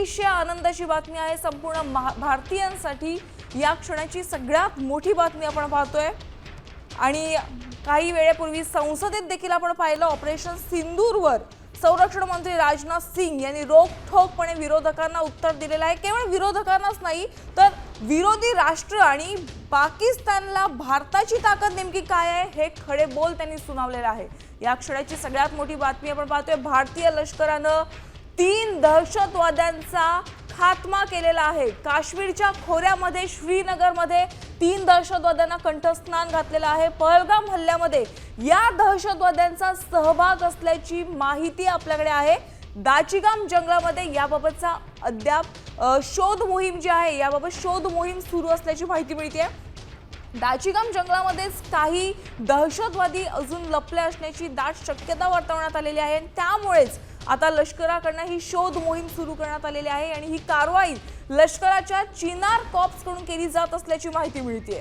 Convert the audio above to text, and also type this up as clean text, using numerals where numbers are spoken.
अतिशय आनंदाची बातमी आहे संपूर्ण भारतीयांसाठी। या क्षणाची सगळ्यात मोठी बातमी आपण पाहतोय आणि काही वेळेपूर्वी संसदेत देखील आपण पाहिलं ऑपरेशन सिंदूरवर संरक्षण मंत्री राजनाथ सिंग यांनी रोखठोकपणे विरोधकांना उत्तर दिलेलं आहे। केवळ विरोधकांनाच नाही तर विरोधी राष्ट्र आणि पाकिस्तानला भारताची ताकद नेमकी काय आहे हे खडे बोल त्यांनी सुनावलेले आहे। या क्षणाची सगळ्यात मोठी बातमी आपण पाहतोय भारतीय लष्करानं 3 दहशतवाद्यांचा खात्मा केलेला आहे। काश्मीरच्या खोऱ्यामध्ये श्रीनगरमध्ये 3 दहशतवाद्यांना कंठस्नान घातलेलं आहे। पहलगाम हल्ल्यामध्ये या दहशतवाद्यांचा सहभाग असल्याची माहिती आपल्याकडे आहे। दाचिगाम जंगलामध्ये याबाबतचा अद्याप शोध मोहीम जी आहे याबाबत शोध मोहीम सुरू असल्याची माहिती मिळते। दाचिगाम जंगलामध्येच काही दहशतवादी अजून लपले असण्याची दाट शक्यता वर्तवण्यात आलेली आहे। त्यामुळेच आता लष्कराकडून ही शोध मोहीम सुरू करण्यात आलेली आहे आणि ही कारवाई लष्कराच्या चिनार कॉर्प्स कडून केली जात असल्याची माहिती मिळते।